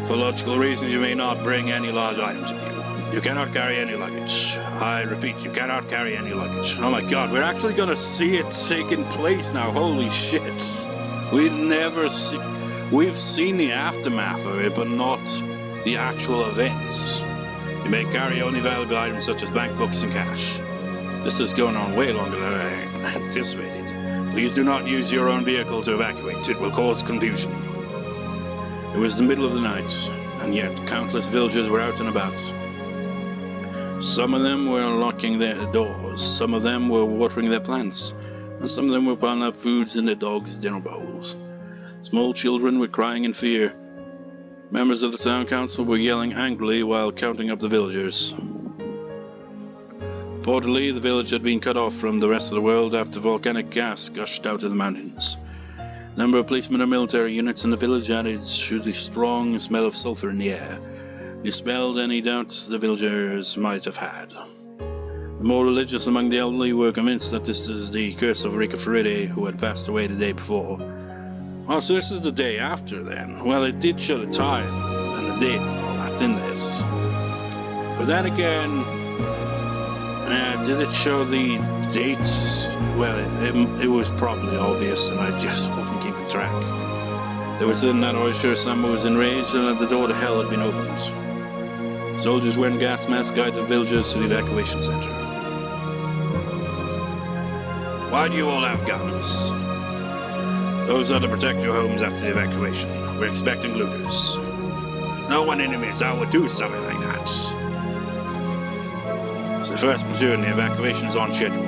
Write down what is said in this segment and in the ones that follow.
For logical reasons, you may not bring any large items with you. You cannot carry any luggage. I repeat, you cannot carry any luggage. Oh my god, we're actually gonna see it taking place now. Holy shit. We've seen the aftermath of it, but not the actual events. You may carry only valuable items such as bank books and cash. This is going on way longer than I anticipated. Please do not use your own vehicle to evacuate. It will cause confusion. It was the middle of the night, and yet countless villagers were out and about. Some of them were locking their doors, some of them were watering their plants, and some of them were piling up foods in their dogs' dinner bowls. Small children were crying in fear. Members of the town council were yelling angrily while counting up the villagers. Reportedly, the village had been cut off from the rest of the world after volcanic gas gushed out of the mountains. A number of policemen and military units in the village added to the strong smell of sulfur in the air, dispelled any doubts the villagers might have had. The more religious among the elderly were convinced that this is the curse of Rika Faride, who had passed away the day before. Oh, so this is the day after then. Well, it did show the time and the date and all that, didn't it? But then again, did it show the dates? Well, it was probably obvious, and I just wasn't keeping track. There was then that Higurashi was enraged and that the door to hell had been opened. Soldiers wearing gas masks guided villagers to the evacuation center. Why do you all have guns? Those are to protect your homes after the evacuation. We're expecting looters. No one in Hinamizawa would do something like that. So the first platoon, the evacuation is on schedule.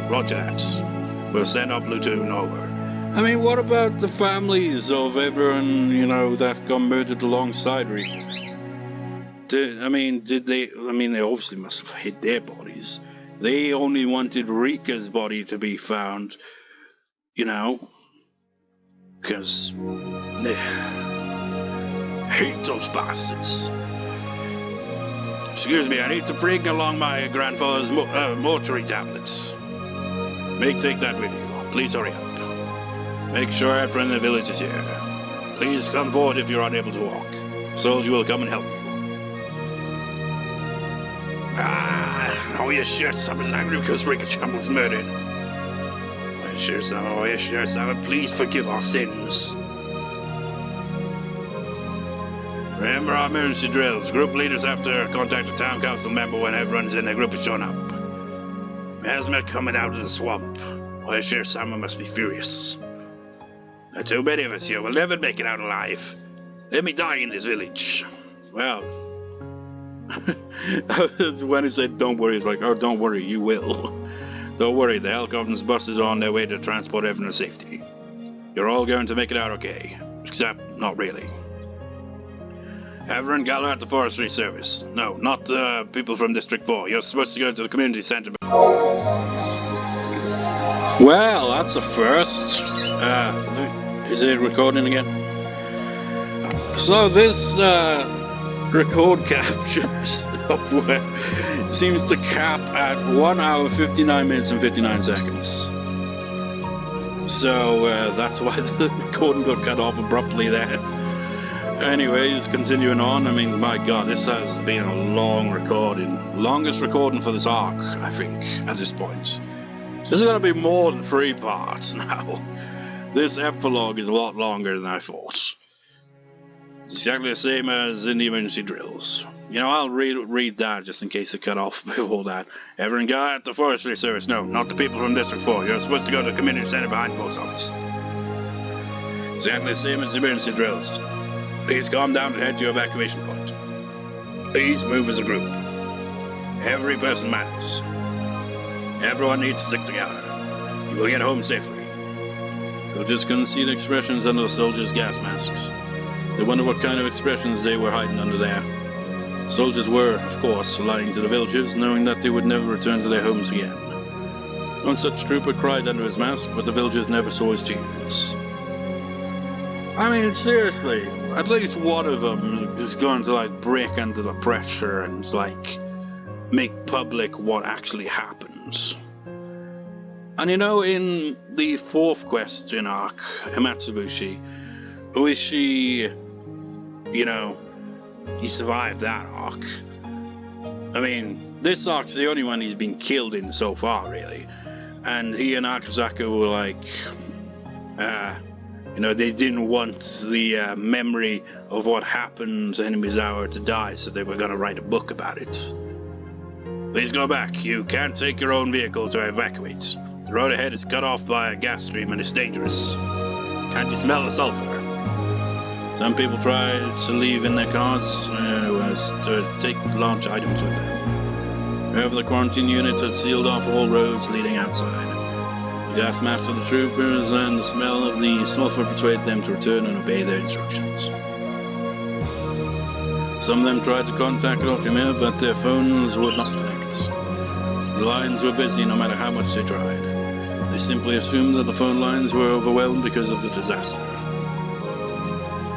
Roger that. We'll send our platoon over. I mean, what about the families of everyone, that got murdered alongside Rika? They obviously must have hid their bodies. They only wanted Rika's body to be found, because they hate those bastards. Excuse me, I need to bring along my grandfather's mortuary tablets. Take that with you. Please hurry up. Make sure everyone in the village is here. Please come forward if you're unable to walk. Soldier will come and help you. Higurashi is angry because Rika-chan was murdered. Higurashi, please forgive our sins. Remember our emergency drills. Group leaders have to contact a town council member when everyone's in their group has shown up. Asthma coming out of the swamp. Higurashi must be furious. There are too many of us here. We'll never make it out alive. Let me die in this village. Well, when he said don't worry, it's like, oh, don't worry, you will. Don't worry, the helicopter's buses are on their way to transport everyone to safety. You're all going to make it out okay. Except, not really. Everyone gather at the forestry service. No, not people from District 4. You're supposed to go to the community center. Well, that's a first. Is it recording again? So this record captures software seems to cap at 1 hour 59 minutes and 59 seconds. So that's why the recording got cut off abruptly there. Anyways, continuing on, I mean, my god, this has been a long recording. Longest recording for this arc, I think, at this point. This is going to be more than 3 parts now. This epilogue is a lot longer than I thought. It's exactly the same as in the emergency drills. I'll read that just in case it cut off before that. Everyone go at the forestry service. No, not the people from District 4. You're supposed to go to the community center behind the post office. Exactly the same as the emergency drills. Please calm down and head to your evacuation point. Please move as a group. Every person matters. Everyone needs to stick together. You will get home safely. You'll just couldn't see the expressions under the soldiers' gas masks. They wondered what kind of expressions they were hiding under there. The soldiers were, of course, lying to the villagers, knowing that they would never return to their homes again. One such trooper cried under his mask, but the villagers never saw his tears. I mean, seriously, at least one of them is going to, break under the pressure and, make public what actually happens. And in the 4th question arc, Himatsubushi, who is she, he survived that arc. I mean, this arc's the only one he's been killed in so far, really. And he and Akazaka were like, they didn't want the memory of what happened to Hinamizawa to die, so they were going to write a book about it. Please go back. You can't take your own vehicle to evacuate. The road ahead is cut off by a gas stream and it's dangerous. Can't you smell the sulfur? Some people try to leave in their cars, as to take large items with them. However, the quarantine units had sealed off all roads leading outside. The gas masks of the troopers and the smell of the sulfur persuaded them to return and obey their instructions. Some of them tried to contact Okimir, but their phones would not connect. The lines were busy no matter how much they tried. They simply assumed that the phone lines were overwhelmed because of the disaster.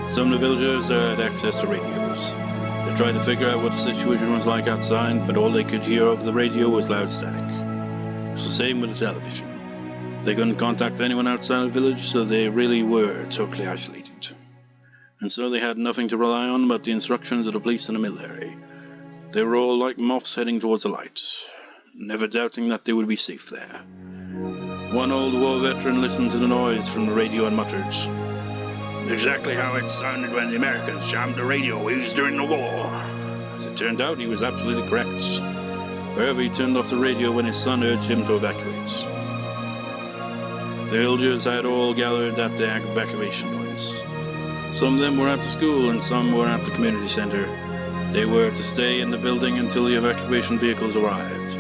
Some of the villagers had access to radios. They tried to figure out what the situation was like outside, but all they could hear over the radio was loud static. It was the same with the television. They couldn't contact anyone outside the village, so they really were totally isolated. And so they had nothing to rely on but the instructions of the police and the military. They were all like moths heading towards the light, never doubting that they would be safe there. One old war veteran listened to the noise from the radio and muttered, "Exactly how it sounded when the Americans jammed the radio waves during the war." As it turned out, he was absolutely correct. However, he turned off the radio when his son urged him to evacuate. The villagers had all gathered at the evacuation points. Some of them were at the school and some were at the community center. They were to stay in the building until the evacuation vehicles arrived.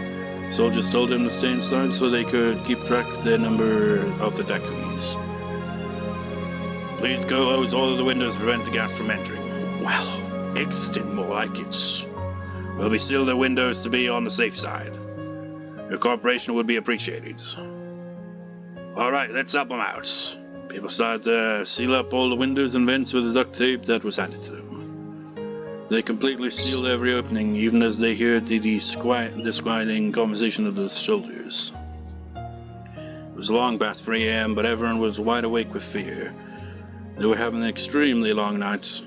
Soldiers told them to stay inside so they could keep track of the number of evacuees. "Please close all of the windows to prevent the gas from entering." Well, interesting, more like it. We'll be sealed the windows to be on the safe side. Your cooperation would be appreciated. Alright, let's help them out. People started to seal up all the windows and vents with the duct tape that was handed to them. They completely sealed every opening, even as they heard the disquieting conversation of the soldiers. It was long past 3 a.m., but everyone was wide awake with fear. They were having an extremely long night.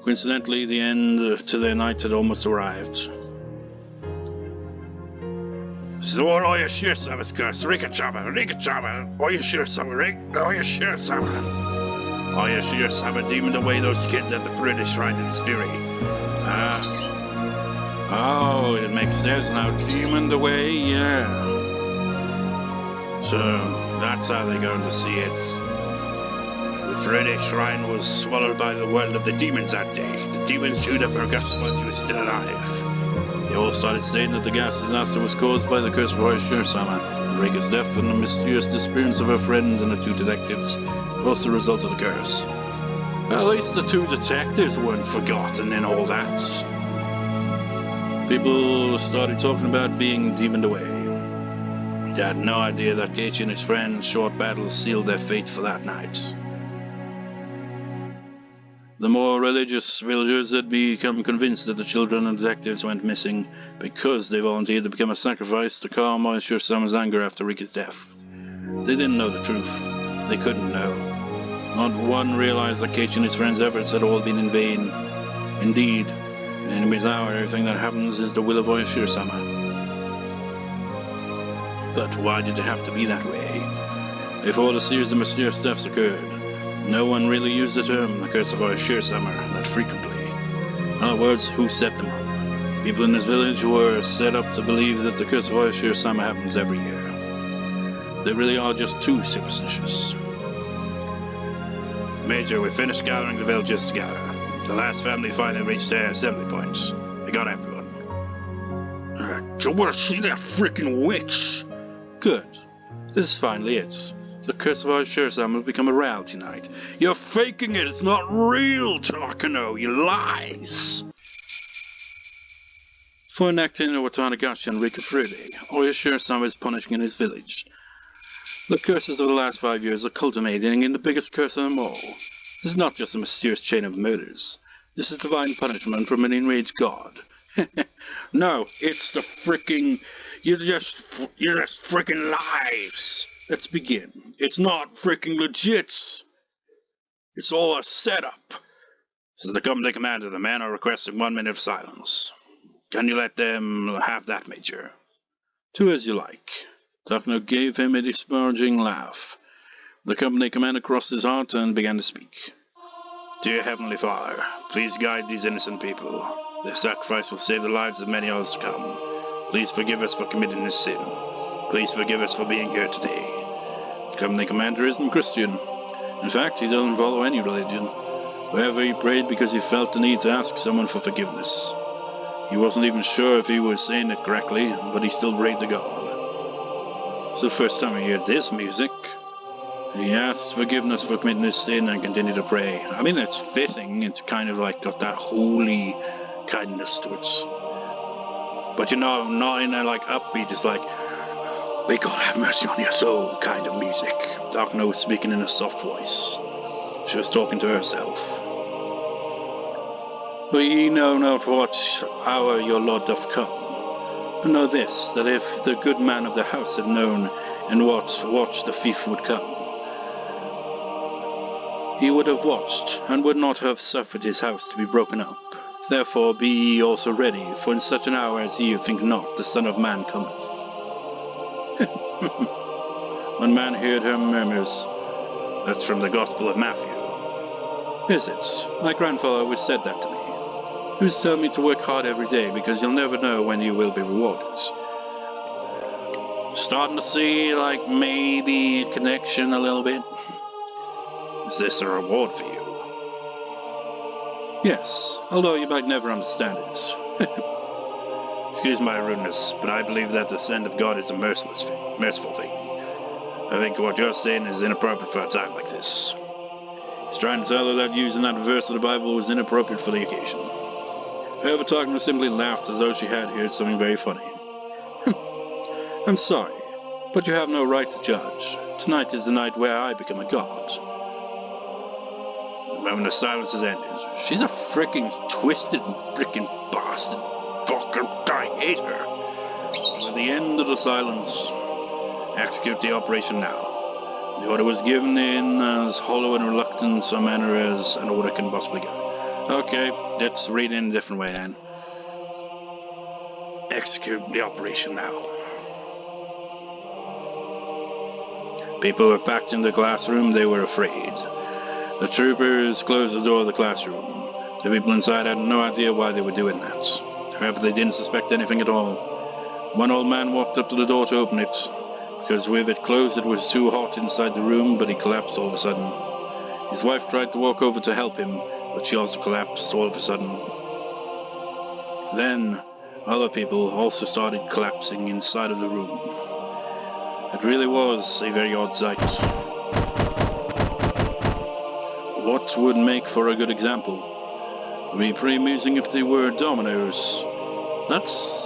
Coincidentally, the end to their night had almost arrived. "Oya shirsama skurs, rikachama, oya shirsama, oya shirsama." Oya shirsama demoned away those kids at the Fruity Shrine in his fury. Oh, it makes sense now. Demoned away, yeah. So, that's how they're going to see it. The Fruity Shrine was swallowed by the world of the demons that day. The demons chewed up her guts while she was still alive. They all started saying that the gas disaster was caused by the curse of Higurashi, and Rika's death and the mysterious disappearance of her friends and the two detectives was the result of the curse. At least the two detectives weren't forgotten in all that. People started talking about being demoned away. They had no idea that Keiichi and his friends' short battles sealed their fate for that night. The more religious villagers had become convinced that the children and detectives went missing because they volunteered to become a sacrifice to calm Shiro-sama's anger after Rika's death. They didn't know the truth. They couldn't know. Not one realized that Keiichi and his friends' efforts had all been in vain. Indeed, in Hinamizawa, everything that happens is the will of Shiro-sama. But why did it have to be that way? If all the series of mysterious deaths occurred, no one really used the term the curse of Shiro-sama that frequently. In other words, who set them up? People in this village were set up to believe that the curse of Shiro-sama happens every year. They really are just too superstitious. "Major, we finished gathering the villagers together. The last family finally reached their assembly points. They got everyone." "Do you want to see that freaking witch?" "Good. This is finally it. The curse of Shiro-sama will become a reality tonight." "You're faking it! It's not real, Takano! You lies!" For enacting Watanagashi and Rika Fruity, Shiro-sama is punishing in his village. The curses of the last 5 years are culminating in the biggest curse of them all. This is not just a mysterious chain of murders. This is divine punishment from an enraged god. No, it's the freaking... You're just freaking lies! Let's begin. It's not freaking legit. It's all a setup. So the company commander, the men are requesting 1 minute of silence. Can you let them have that, Major? Do as you like. Daphne gave him a disparaging laugh. The company commander crossed his heart and began to speak. Dear Heavenly Father, please guide these innocent people. Their sacrifice will save the lives of many others to come. Please forgive us for committing this sin. Please forgive us for being here today. The company commander isn't Christian. In fact, he doesn't follow any religion. However, he prayed because he felt the need to ask someone for forgiveness. He wasn't even sure if he was saying it correctly, but he still prayed to God. It's the first time I hear this music. He asked forgiveness for committing this sin and continued to pray. I mean, it's fitting. It's kind of like got that holy kindness to it. But you know, not in a like upbeat, it's like, may God have mercy on your soul kind of music. Daphne was speaking in a soft voice. She was talking to herself. For ye know not what hour your Lord doth come. But know this, that if the good man of the house had known in what watch the thief would come, he would have watched, and would not have suffered his house to be broken up. Therefore be ye also ready, for in such an hour as ye think not, the Son of Man cometh. One man heard her murmurs. That's from the Gospel of Matthew. Is it? My grandfather always said that to me. He was telling me to work hard every day, because you'll never know when you will be rewarded. Starting to see, like, maybe a connection a little bit. Is this a reward for you? Yes, although you might never understand it. Excuse my rudeness, but I believe that the send of God is a merciful thing. I think what you're saying is inappropriate for a time like this. He's trying to tell her that using that verse of the Bible was inappropriate for the occasion. However, Tagma simply laughed as though she had heard something very funny. I'm sorry, but you have no right to judge. Tonight is the night where I become a god. The moment the silence has ended, she's a frickin' twisted frickin' bastard. Fucker, I hate her. At the end of the silence, execute the operation now. The order was given in as hollow and reluctant a manner as an order can possibly go. Okay, let's read it in a different way then. Execute the operation now. People were packed in the classroom. They were afraid. The troopers closed the door of the classroom. The people inside had no idea why they were doing that. However, they didn't suspect anything at all. One old man walked up to the door to open it. Because with it closed, it was too hot inside the room, but he collapsed all of a sudden. His wife tried to walk over to help him, but she also collapsed all of a sudden. Then, other people also started collapsing inside of the room. It really was a very odd sight. What would make for a good example? It would be pretty amusing if they were dominoes. That's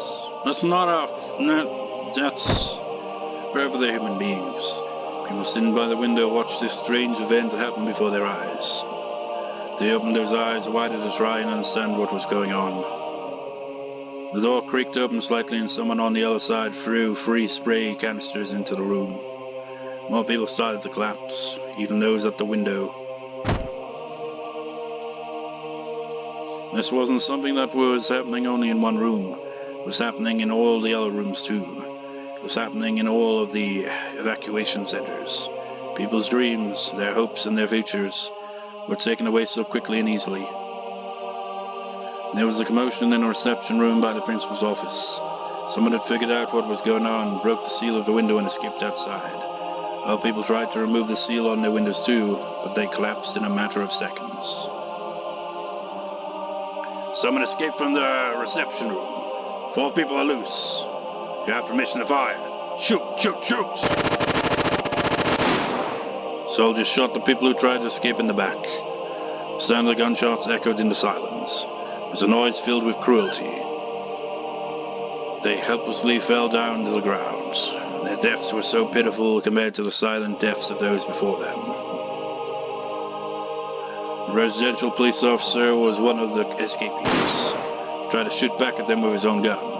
wherever they're human beings. People sitting by the window watched this strange event happen before their eyes. They opened their eyes wider to try and understand what was going on. The door creaked open slightly and someone on the other side threw 3 spray canisters into the room. More people started to collapse, even those at the window. This wasn't something that was happening only in one room. It was happening in all the other rooms too. It was happening in all of the evacuation centers. People's dreams, their hopes and their futures were taken away so quickly and easily. There was a commotion in a reception room by the principal's office. Someone had figured out what was going on, broke the seal of the window and escaped outside. Other people tried to remove the seal on their windows too, but they collapsed in a matter of seconds. Someone escaped from the reception room. 4 people are loose. You have permission to fire. Shoot, shoot, shoot! Soldiers shot the people who tried to escape in the back. The sound of the gunshots echoed in the silence. It was a noise filled with cruelty. They helplessly fell down to the ground. Their deaths were so pitiful compared to the silent deaths of those before them. The residential police officer was one of the escapees. He tried to shoot back at them with his own gun.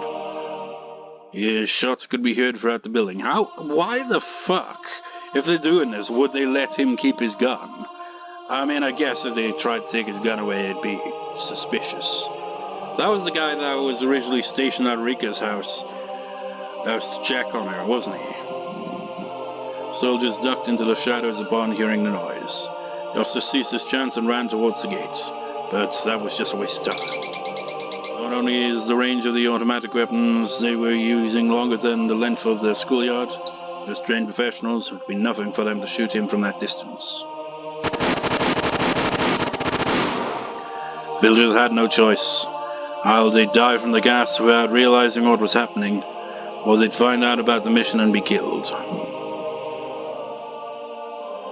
His shots could be heard throughout the building. Why the fuck, if they're doing this, would they let him keep his gun? I mean, I guess if they tried to take his gun away, it'd be suspicious. That was the guy that was originally stationed at Rika's house. That was to check on her, wasn't he? Soldiers ducked into the shadows upon hearing the noise. The officer ceased his chants and ran towards the gates, but that was just a waste of time. Not only is the range of the automatic weapons they were using longer than the length of the schoolyard, as trained professionals, it would be nothing for them to shoot him from that distance. Villagers had no choice. Either they'd die from the gas without realizing what was happening, or they'd find out about the mission and be killed.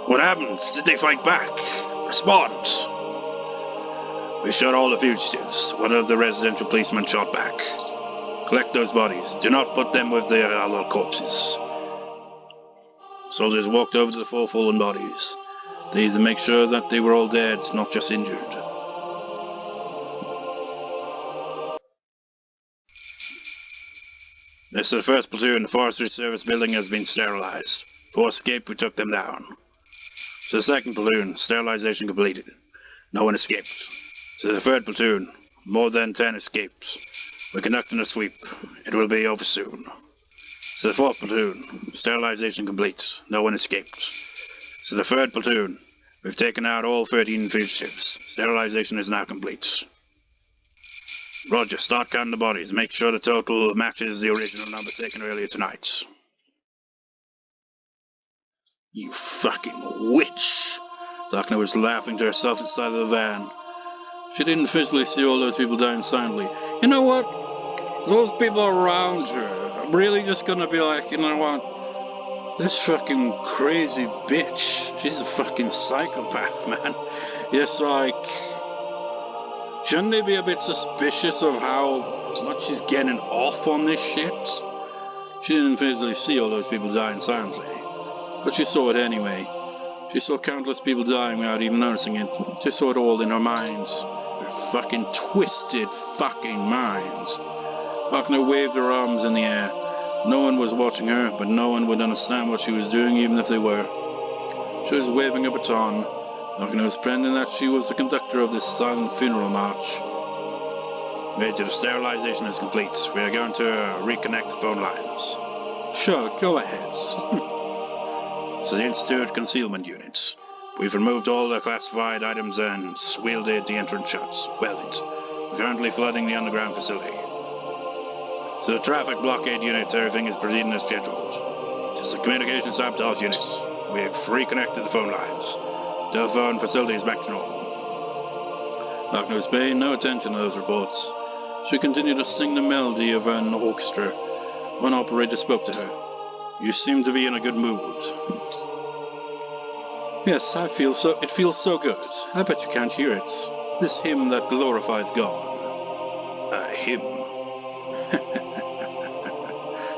What happened? Did they fight back? Respond! We shot all the fugitives. One of the residential policemen shot back. Collect those bodies. Do not put them with their other corpses. Soldiers walked over to the 4 fallen bodies. They had to make sure that they were all dead, not just injured. This is the 1st platoon. The Forestry Service building has been sterilized. 4 escaped, we took them down. So the 2nd platoon, sterilization completed. No one escaped. So the 3rd platoon, more than 10 escaped. We're conducting a sweep. It will be over soon. So the 4th platoon, sterilization complete. No one escaped. So the 3rd platoon, we've taken out all 13 fugitives. Sterilization is now complete. Roger, start counting the bodies. Make sure the total matches the original number taken earlier tonight. You fucking witch! Darkner was laughing to herself inside of the van. She didn't physically see all those people dying silently. You know what? Those people around her are really just gonna be like, you know what? This fucking crazy bitch. She's a fucking psychopath, man. Yes, like... Shouldn't they be a bit suspicious of how much she's getting off on this shit? She didn't physically see all those people dying silently, but she saw it anyway. She saw countless people dying without even noticing it. She saw it all in her mind. Her fucking twisted fucking mind. Wagner waved her arms in the air. No one was watching her, but no one would understand what she was doing even if they were. She was waving a baton. Wagner was pretending that she was the conductor of this silent funeral march. Major, the sterilization is complete. We are going to reconnect the phone lines. Sure, go ahead. This is the Institute Concealment Unit. We've removed all the classified items and welded the entrance shut. Welded. We're currently flooding the underground facility. So the traffic blockade unit, everything is proceeding as scheduled. This is the communication sabotage unit. We've reconnected the phone lines. Telephone facility is back to normal. Wagner was paying no attention to those reports. She continued to sing the melody of an orchestra. One operator spoke to her. You seem to be in a good mood. Yes, I feel so. It feels so good. I bet you can't hear it. This hymn that glorifies God. A hymn.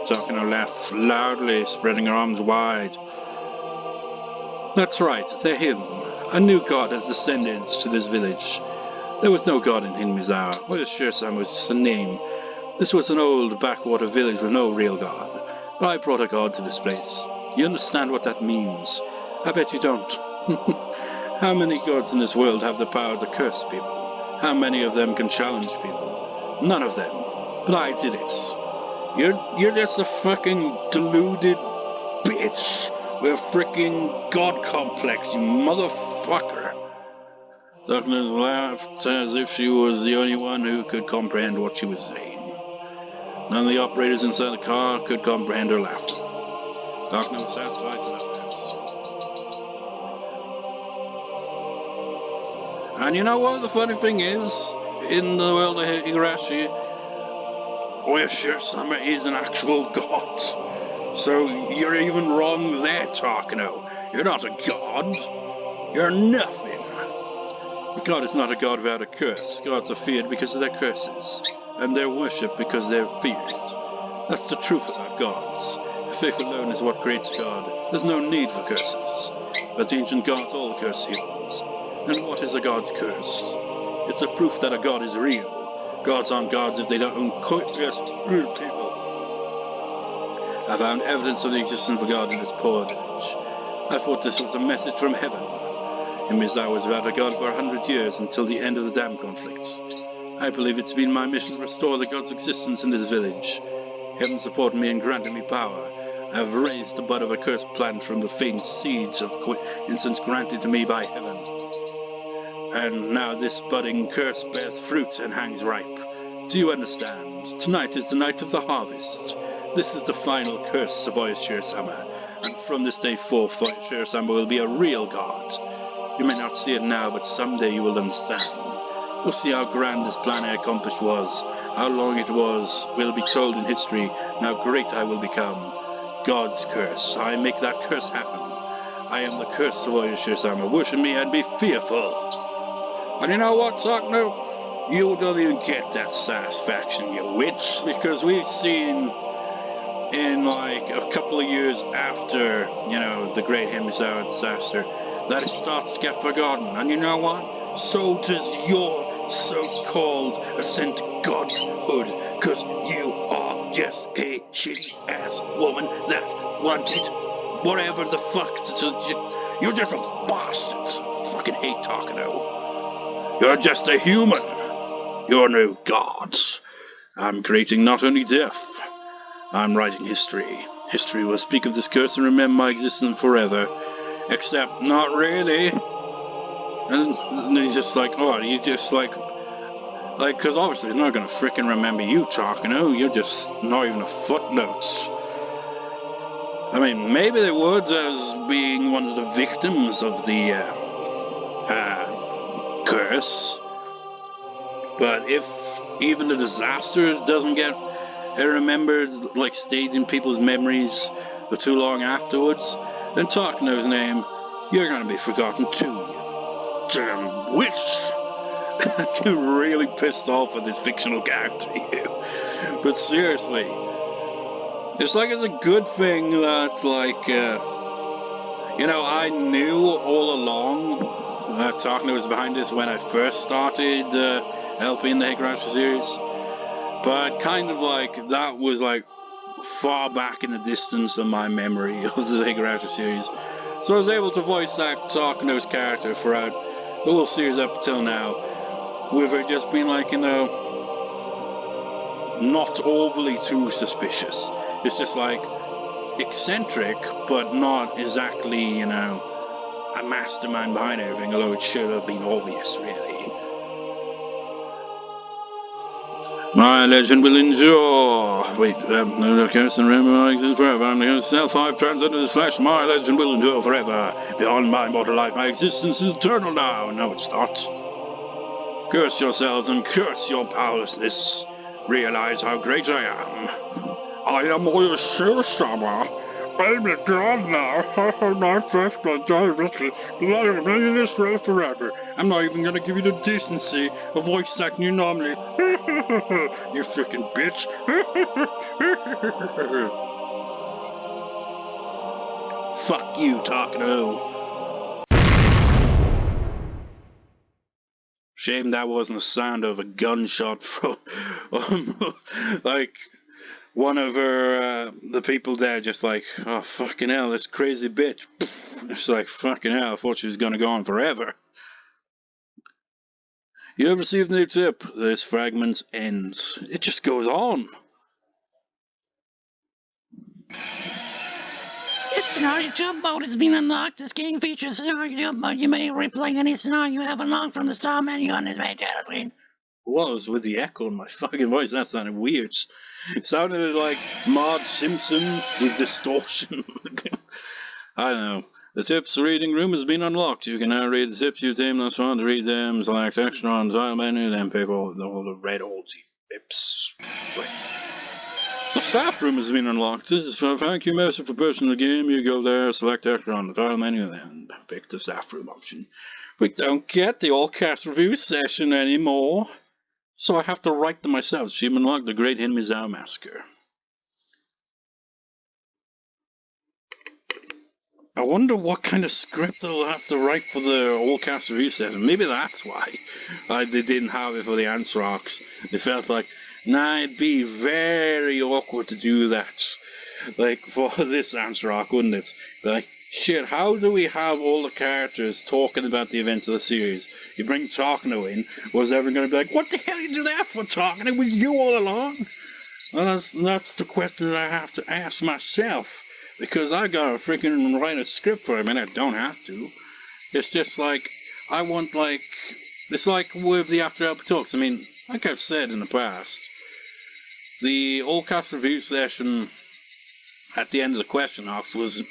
Takano laughed loudly, spreading her arms wide. That's right, the hymn. A new god has descended to this village. There was no god in Hinamizawa. Well, Shirsan was just a name. This was an old backwater village with no real god. But I brought a god to this place. You understand what that means? I bet you don't. How many gods in this world have the power to curse people? How many of them can challenge people? None of them. But I did it. You're just a fucking deluded bitch with a freaking god complex, you motherfucker. Darkness laughed as if she was the only one who could comprehend what she was saying. None of the operators inside the car could comprehend her laughter. Darkness was satisfied to know that. And you know what the funny thing is? In the world of Higurashi, where Shirsama is an actual god. So you're even wrong there, Takano. You're not a god. You're nothing. A god is not a god without a curse. Gods are feared because of their curses, and they're worshipped because they're feared. That's the truth about gods. Faith alone is what creates God. There's no need for curses. But the ancient gods all curse humans. And what is a god's curse? It's a proof that a god is real. Gods aren't gods if they don't curse real people. I found evidence of the existence of a god in this poor village. I thought this was a message from heaven. Hinamizawa was without a god for 100 years until the end of the dam conflict. I believe it's been my mission to restore the god's existence in this village. Heaven supported me and granted me power. I have raised the bud of a curse plant from the faint seeds of coincidence granted to me by heaven. And now this budding curse bears fruit and hangs ripe. Do you understand? Tonight is the night of the harvest. This is the final curse of Oyashiro-sama, and from this day forth, Oyashiro-sama will be a real god. You may not see it now, but someday you will understand. You'll see how grand this plan I accomplished was, how long it was, will be told in history, and how great I will become. God's curse. I make that curse happen. I am the curse of Oyashiro-sama. Worship me and be fearful. And you know what, Takno? You don't even get that satisfaction, you witch, because we've seen in like a couple of years after, the Great Hinamizawa disaster, that it starts to get forgotten. And you know what? So does your so-called ascent to godhood, because you are just a shitty-ass woman that wanted whatever the fuck. You're just a bastard. Fucking hate Takano. You're just a human. You're no gods. I'm creating not only death, I'm writing history. History will speak of this curse and remember my existence forever. Except, not really. And he's just like, because obviously they're not going to frickin' remember you, Takano. You're just not even a footnote. I mean, maybe they would as being one of the victims of the curse. But if even the disaster doesn't get remembered, like stayed in people's memories for too long afterwards, then Takano's name, you're going to be forgotten too, you damn witch. You're really pissed off with this fictional character, you. But seriously, it's a good thing that, I knew all along that Takano was behind this when I first started LP in the Higurashi series. But kind of that was far back in the distance of my memory of the Higurashi series. So I was able to voice act Takano's character throughout the whole series up till now, with her just being not overly too suspicious. It's just eccentric, but not exactly, a mastermind behind everything, although it should have been obvious, really. My legend will endure. Wait, no curse and remember my existence forever. I'm the self I've transcended this flesh. My legend will endure forever. Beyond my mortal life, my existence is eternal now. No, it's not. Curse yourselves and curse your powerlessness. Realize how great I am. I am Oyashiro-sama. I'm a god now. My first blood died richly. Blood of in this world forever. I'm not even gonna give you the decency of voice acting you normally. You freaking bitch. Fuck you, Takano. Shame that wasn't the sound of a gunshot from, one of her, the people there just oh, fucking hell, this crazy bitch. It's fucking hell, I thought she was gonna go on forever. You have received a new tip. This fragment ends. It just goes on. This scenario jump mode has been unlocked. This game features scenario jump mode. You may replay any scenario you have unlocked from the start menu on this main title screen. What was with the echo in my fucking voice? That sounded weird. It sounded like Marge Simpson with distortion. I don't know. The tips reading room has been unlocked. You can now read the tips you've taken thus far. To read them, select extra on the title menu, then pick all the red old tips. Wait. The staff room has been unlocked. This is for a thank you message for personal game. You go there, select extra on the title menu, then pick the staff room option. We don't get the all-cast review session anymore, so I have to write them myself. Achievement unlocked, the Great Hinamizawa Massacre. I wonder what kind of script I'll have to write for the all-cast review session. Maybe that's why they didn't have it for the answer arcs. They felt it'd be very awkward to do that. For this answer arc, wouldn't it? Shit, how do we have all the characters talking about the events of the series? You bring Takano in, was everyone going to be like, what the hell did you do that for, Takano? It was you all along? Well, that's the question that I have to ask myself, because I gotta freaking write a script for him, and I don't have to. It's just like, I want, like, it's like with the After Hours Talks. I mean, like I've said in the past, the All Cast Review session at the end of the question box was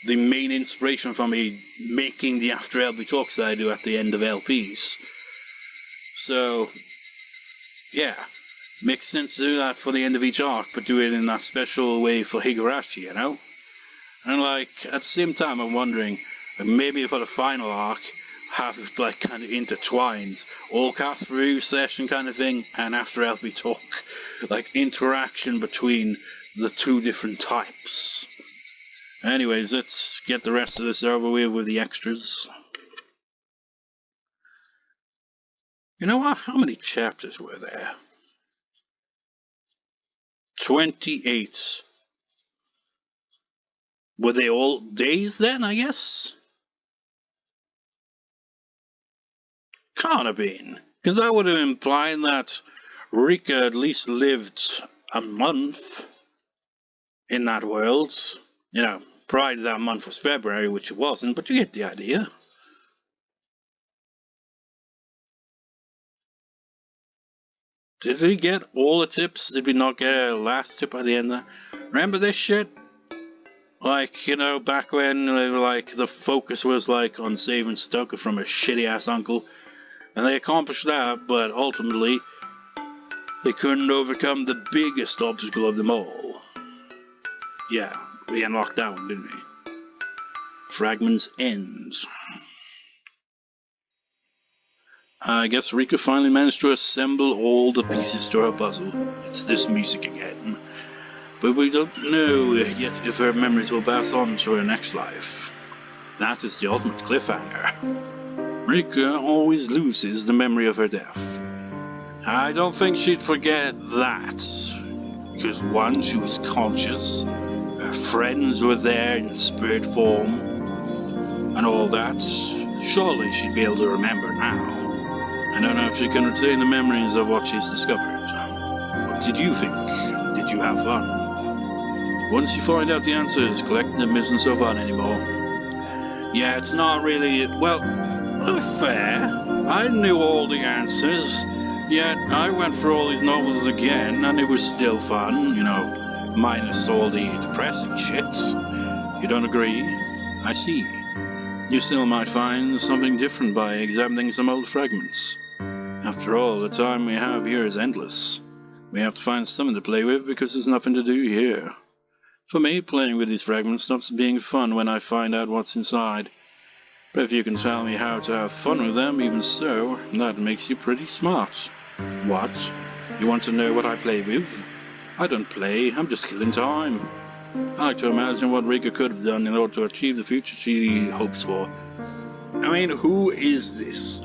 the main inspiration for me making the After LP Talks that I do at the end of LPs. So, yeah, makes sense to do that for the end of each arc, but do it in that special way for Higurashi, you know? And like, at the same time I'm wondering, maybe for the final arc, have it like kind of intertwined, all cast review session kind of thing, and After LP Talk, like interaction between the two different types. Anyways, let's get the rest of this over with the extras. You know what? How many chapters were there? 28. Were they all days then, I guess? Can't have been. Because that would have implied that Rika at least lived a month in that world. You know, provided that month was February, which it wasn't, but you get the idea. Did we get all the tips? Did we not get a last tip at the end there? Remember this shit? Like, you know, back when like the focus was like on saving Stoker from a shitty ass uncle. And they accomplished that, but ultimately they couldn't overcome the biggest obstacle of them all. Yeah, we unlocked that one, didn't we? Fragments ends. I guess Rika finally managed to assemble all the pieces to her puzzle. It's this music again. But we don't know yet if her memories will pass on to her next life. That is the ultimate cliffhanger. Rika always loses the memory of her death. I don't think she'd forget that. Because one, she was conscious, her friends were there in spirit form, and all that. Surely she'd be able to remember now. I don't know if she can retain the memories of what she's discovered. What did you think? Did you have fun? Once you find out the answers, collecting them isn't so fun anymore. Yeah, it's not really... Well, fair. I knew all the answers, yet I went through all these novels again, and it was still fun, you know, minus all the depressing shit. You don't agree? I see. You still might find something different by examining some old fragments. After all, the time we have here is endless. We have to find something to play with because there's nothing to do here. For me, playing with these fragments stops being fun when I find out what's inside. But if you can tell me how to have fun with them, even so, that makes you pretty smart. What? You want to know what I play with? I don't play, I'm just killing time. I like to imagine what Rika could have done in order to achieve the future she hopes for. I mean, who is this?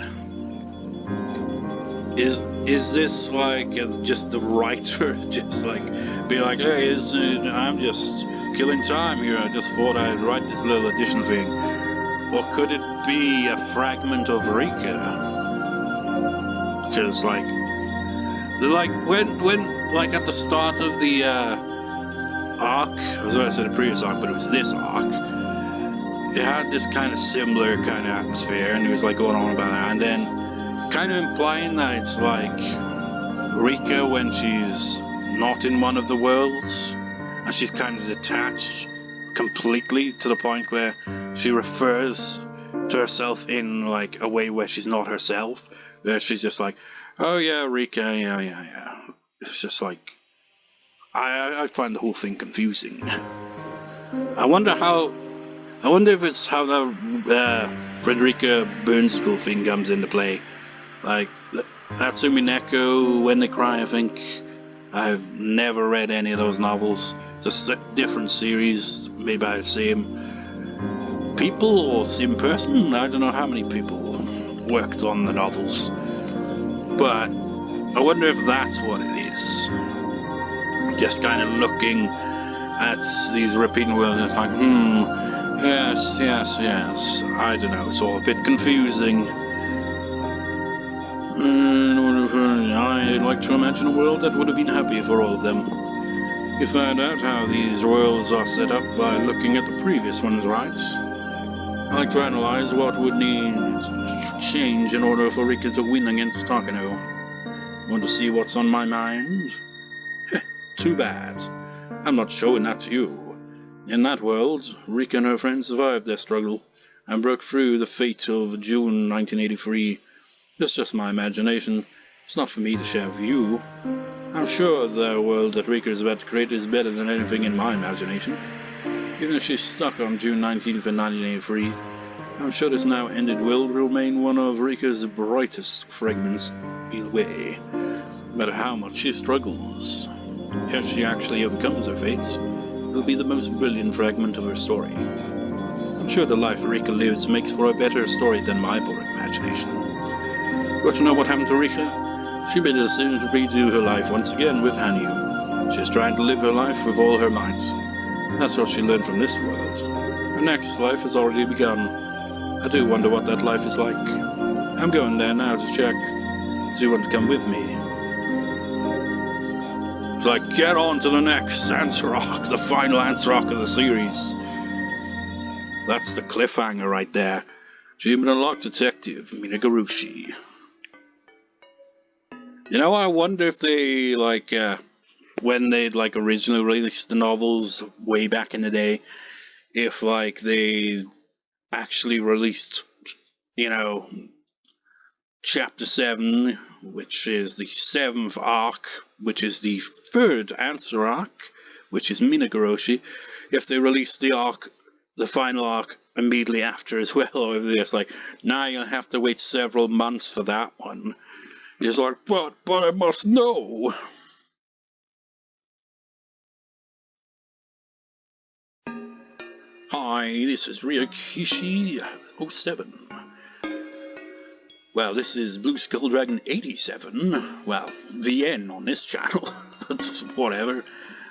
Is this like just the writer? Just like, be like, hey, I'm just killing time here, I just thought I'd write this little addition thing. Or could it be a fragment of Rika? Because like when like at the start of the arc, I was going to say the previous arc, but it was this arc. It had this kind of similar kind of atmosphere, and it was like going on about that, and then kind of implying that it's like Rika when she's not in one of the worlds, and she's kind of detached completely to the point where she refers to herself in like a way where she's not herself, where she's just like, oh yeah, Rika, yeah. It's just like, I find the whole thing confusing. I wonder if it's how the Frederica Burnsicle thing comes into play. Like, Natsumi Neko, When They Cry, I think. I've never read any of those novels. It's a different series, made by the same people or same person. I don't know how many people worked on the novels. But I wonder if that's what it is. Just kind of looking at these repeating worlds and it's like, Yes. I don't know, it's all a bit confusing. I'd like to imagine a world that would have been happy for all of them. You found out how these worlds are set up by looking at the previous ones, right? I like to analyze what would need to change in order for Rika to win against Takano. Want to see what's on my mind? Too bad. I'm not showing that to you. In that world, Rika and her friends survived their struggle and broke through the fate of June 1983. It's just my imagination. It's not for me to share with you. I'm sure the world that Rika is about to create is better than anything in my imagination. Even if she's stuck on June 19th of 1983, I'm sure this now ended world will remain one of Rika's brightest fragments. Either way, no matter how much she struggles, if she actually overcomes her fate, it'll be the most brilliant fragment of her story. I'm sure the life Rika lives makes for a better story than my boring imagination. Want to know what happened to Rika? She made a decision to redo her life once again with Hanyu. She's trying to live her life with all her might. That's what she learned from this world. Her next life has already begun. I do wonder what that life is like. I'm going there now to check. Do you want to come with me? It's like, get on to the next answer arc, the final answer arc of the series. That's the cliffhanger right there. Achievement unlocked, Detective Minagoroshi. You know, I wonder if they, when they'd, originally released the novels way back in the day, if, they actually released, Chapter 7, which is the 7th arc, which is the 3rd answer arc, which is Minagoroshi, if they released the final arc, immediately after as well, or if they're just like, now you'll have to wait several months for that one. He's like, but I must know. Hi, this is Ryokishi 07. Well, this is Blue Skull Dragon 87. Well, VN on this channel, but whatever.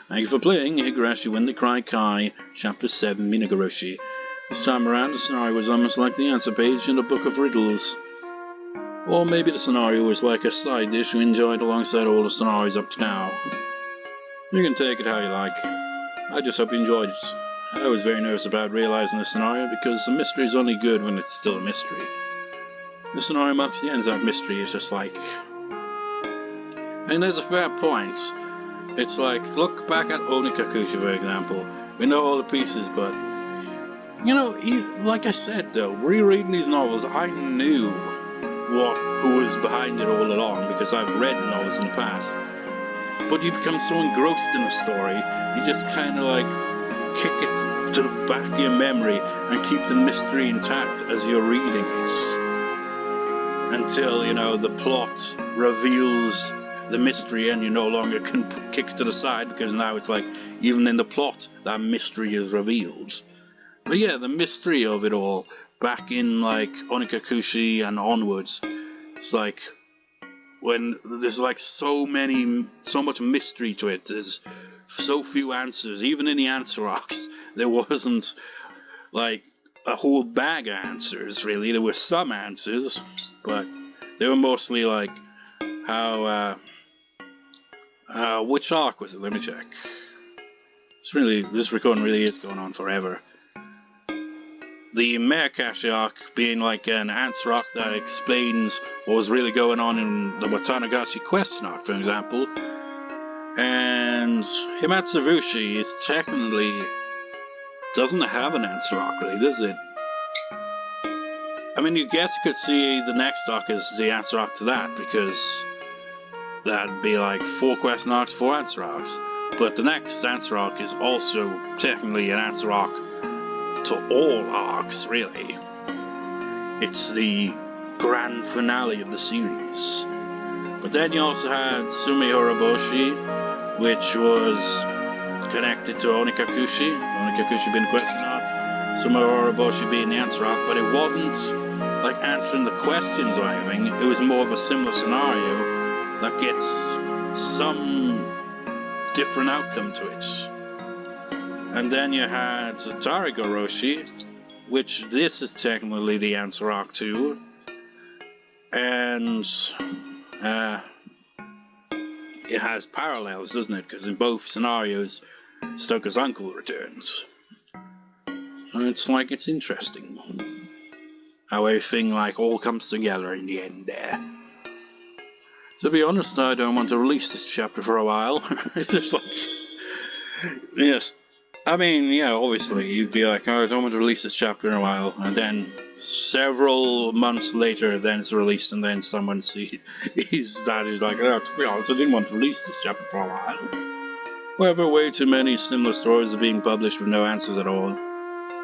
Thank you for playing Higurashi When They Cry Kai, Chapter 7, Minagoroshi. This time around, the scenario was almost like the answer page in a book of riddles. Or maybe the scenario was like a side dish you enjoyed alongside all the scenarios up to now. You can take it how you like. I just hope you enjoyed it. I was very nervous about realizing the scenario because a mystery is only good when it's still a mystery. The scenario marks the end of that mystery. It's just like... And there's a fair point. It's like, look back at Onikakushi, for example. We know all the pieces, but... like I said though, rereading these novels, I knew who was behind it all along, because I've read the novels in the past. But you become so engrossed in a story, you just kind of kick it to the back of your memory and keep the mystery intact as you're reading it. Until, the plot reveals the mystery and you no longer can kick it to the side, because now it's like, even in the plot, that mystery is revealed. But yeah, the mystery of it all, back in Onikakushi and onwards, it's like when there's so much mystery to it, there's so few answers. Even in the answer arcs, there wasn't a whole bag of answers really. There were some answers, but they were mostly which arc was it? Let me check. This recording really is going on forever. The Meakashi arc being an answer arc that explains what was really going on in the Watanagashi question arc, for example. And Hinamizawa is technically doesn't have an answer arc, really, does it? I mean, you guess you could see the next arc as the answer arc to that, because that'd be 4 question arcs, 4 answer arcs. But the next answer arc is also technically an answer arc to all arcs, really. It's the grand finale of the series. But then you also had Sumihoroboshi, which was connected to Onikakushi being the question arc, Sumihoroboshi being the answer arc, but it wasn't answering the questions or anything. It was more of a similar scenario that gets some different outcome to it. And then you had Tarigoroshi, which this is technically the answer arc to. And it has parallels, doesn't it? Because in both scenarios, Stoker's uncle returns. And it's interesting how everything all comes together in the end there. To be honest, I don't want to release this chapter for a while. It's just yes. I mean, yeah, obviously, you'd be like, oh, I don't want to release this chapter in a while, and then several months later, then it's released, and then someone sees that is like, oh, to be honest, I didn't want to release this chapter for a while. However, way too many similar stories are being published with no answers at all.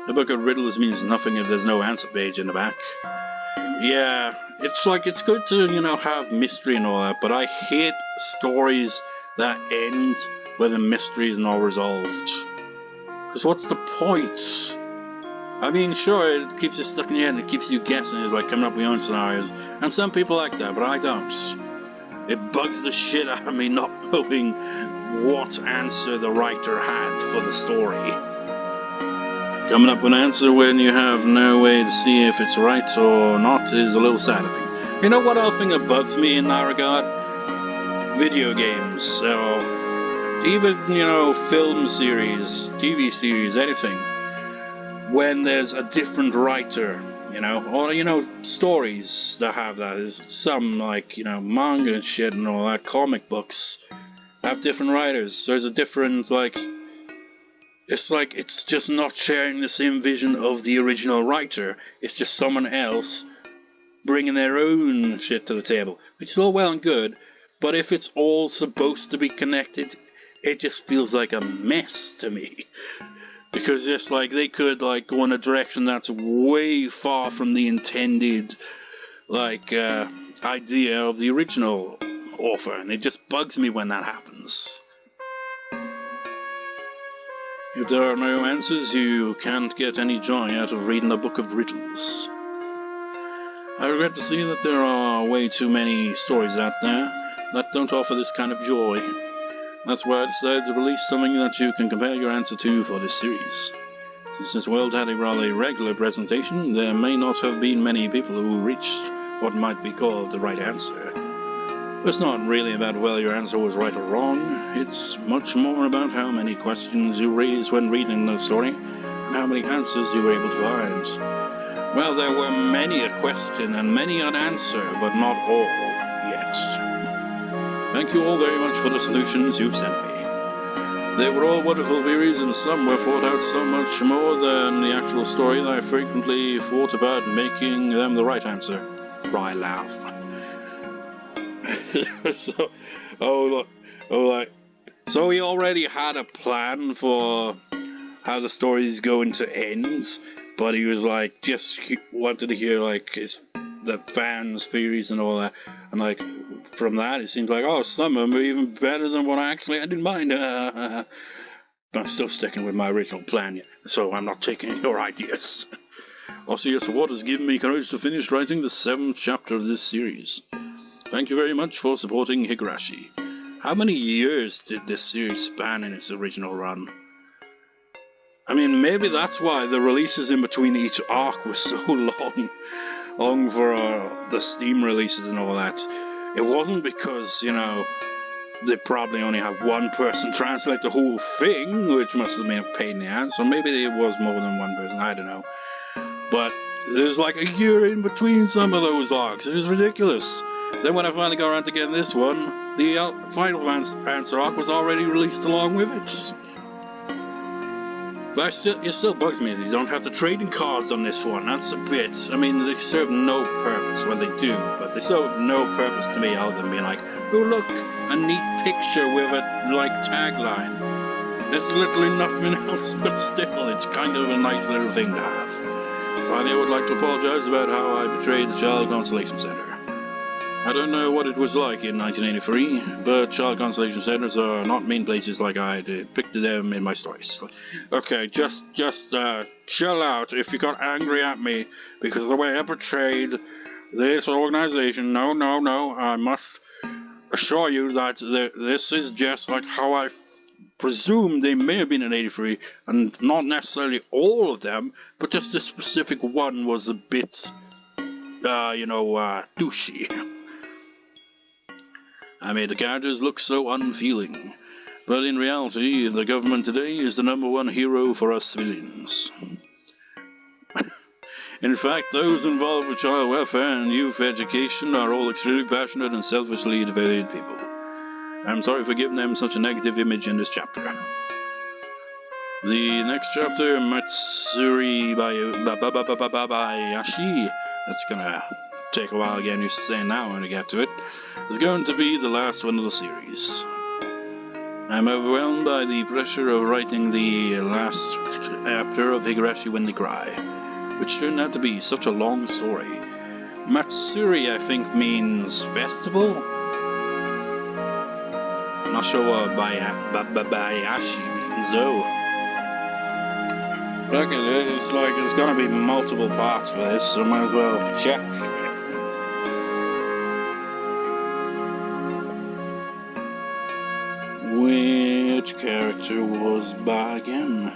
A book of riddles means nothing if there's no answer page in the back. Yeah, it's good to, have mystery and all that, but I hate stories that end where the mystery is not resolved. Because what's the point? I mean, sure, it keeps you stuck in your head and it keeps you guessing. It's coming up with your own scenarios. And some people like that, but I don't. It bugs the shit out of me not knowing what answer the writer had for the story. Coming up with an answer when you have no way to see if it's right or not is a little sad, I think. You know what else thing that bugs me in that regard? Video games. So, even, film series, TV series, anything, when there's a different writer, or, stories that have that. There's some, manga and shit and all that, comic books have different writers. There's a different, it's just not sharing the same vision of the original writer. It's just someone else bringing their own shit to the table, which is all well and good, but if it's all supposed to be connected, it just feels like a mess to me. Because just they could go in a direction that's way far from the intended idea of the original author, and it just bugs me when that happens. If there are no answers, you can't get any joy out of reading a book of riddles. I regret to see that there are way too many stories out there that don't offer this kind of joy. That's why I decided to release something that you can compare your answer to for this series. Since this world had a rather regular presentation, there may not have been many people who reached what might be called the right answer. It's not really about whether your answer was right or wrong, it's much more about how many questions you raised when reading the story, and how many answers you were able to find. Well, there were many a question and many an answer, but not all yet. Thank you all very much for the solutions you've sent me. They were all wonderful theories, and some were thought out so much more than the actual story that I frequently thought about making them the right answer. Wry laugh. So he already had a plan for how the story is going to end, but he was he wanted to hear the fans' theories and all that, and from that it seems some of them are even better than what I actually had in mind. But I'm still sticking with my original plan, so I'm not taking your ideas. Also, your support has given me courage to finish writing the 7th chapter of this series. Thank you very much for supporting Higurashi. How many years did this series span in its original run? I mean, maybe that's why the releases in between each arc were so long for the Steam releases and all that. It wasn't because, they probably only have one person translate the whole thing, which must have been a pain in the ass, or maybe it was more than one person, I don't know. But there's a year in between some of those arcs. It was ridiculous. Then when I finally got around to getting this one, the final answer arc was already released along with it. But it still bugs me that you don't have the trading cards on this one. That's a bit... I mean, they serve no purpose. Well, they do, but they serve no purpose to me other than being oh, look, a neat picture with a, tagline. It's literally nothing else, but still, it's kind of a nice little thing to have. Finally, I would like to apologize about how I betrayed the Child Constellation Center. I don't know what it was like in 1983, but child constellation centers are not mean places like I depicted them in my stories. Okay, just chill out if you got angry at me because of the way I portrayed this organization. No, I must assure you that this is just how I presume they may have been in 83, and not necessarily all of them, but just this specific one was a bit, douchey. I made the characters look so unfeeling, but in reality, the government today is the #1 hero for us civilians. In fact, those involved with child welfare and youth education are all extremely passionate and selfishly devoted people. I'm sorry for giving them such a negative image in this chapter. The next chapter, Matsuri Bayashi, that's gonna take a while again, used to say now when I get to it, is going to be the last one of the series. I'm overwhelmed by the pressure of writing the last chapter of Higurashi When They Cry, which turned out to be such a long story. Matsuri, I think, means festival? I'm not sure what Bayashi means, though. Look at it, it's like there's gonna be multiple parts for this, so might as well check. Which character was by again?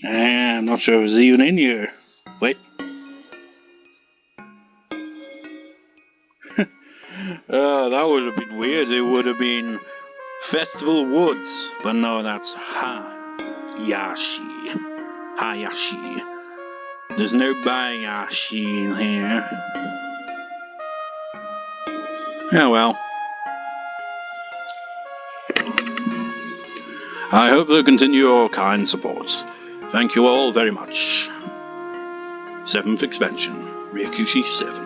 I'm not sure if it's even in here. Wait. That would have been weird. It would have been Festival Woods. But no, that's Hayashi. There's no Bayashi in here. Oh well. I hope they'll continue your kind support. Thank you all very much. 7th expansion, Ryakushi 7.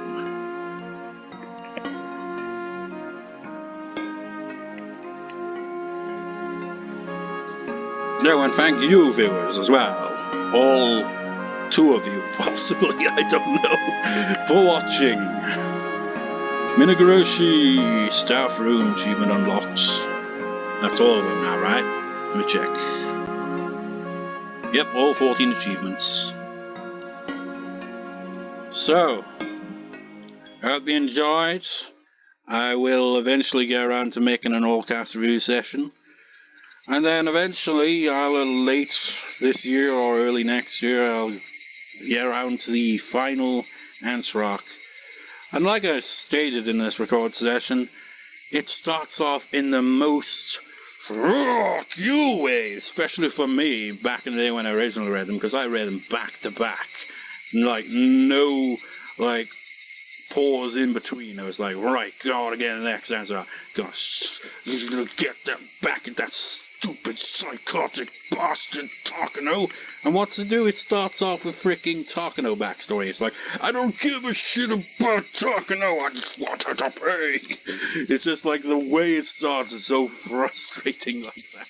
No, and thank you, viewers, as well. All 2 of you, possibly, I don't know, for watching. Minagoroshi staff room achievement unlocked. That's all of them now, right? Let me check. Yep, all 14 achievements. So, I hope you enjoyed. I will eventually get around to making an all-cast review session. And then eventually, late this year or early next year, I'll get around to the final answer arc. And like I stated in this record session, it starts off in the most fuck you way, especially for me back in the day when I originally read them, because I read them back to back, like no pause in between. I was like, right, gotta get the next answer, gosh, you're gonna get them back at that stupid psychotic bastard Takano. And what's to do? It starts off with freaking Takano backstory. It's like, I don't give a shit about Takano, I just want her to pay. It's just like the way it starts is so frustrating like that.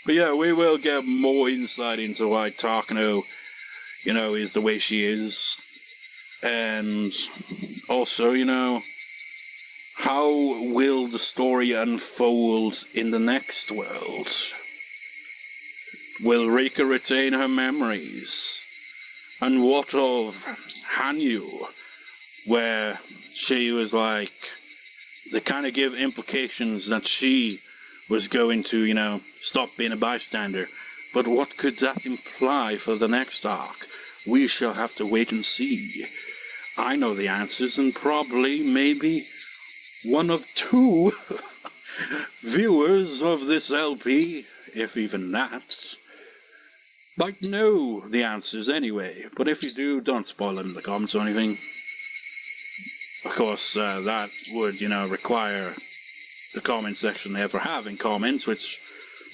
But yeah, we will get more insight into why Takano, is the way she is. And also, how will the story unfold in the next world? Will Rika retain her memories? And what of Hanyu, where she was like, they kind of give implications that she was going to, stop being a bystander. But what could that imply for the next arc? We shall have to wait and see. I know the answers, and probably, maybe, one of 2 viewers of this LP, if even that, might know the answers anyway. But if you do, don't spoil them in the comments or anything. Of course, that would, require the comment section ever having comments, which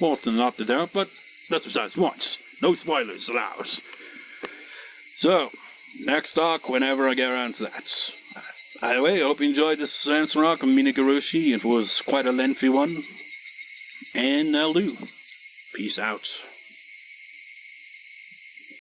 more often than not they don't, but that's besides the point. No spoilers allowed. So, next arc, whenever I get around to that. Anyway, I hope you enjoyed this answer arc of Minagoroshi. It was quite a lengthy one. And I'll do. Peace out.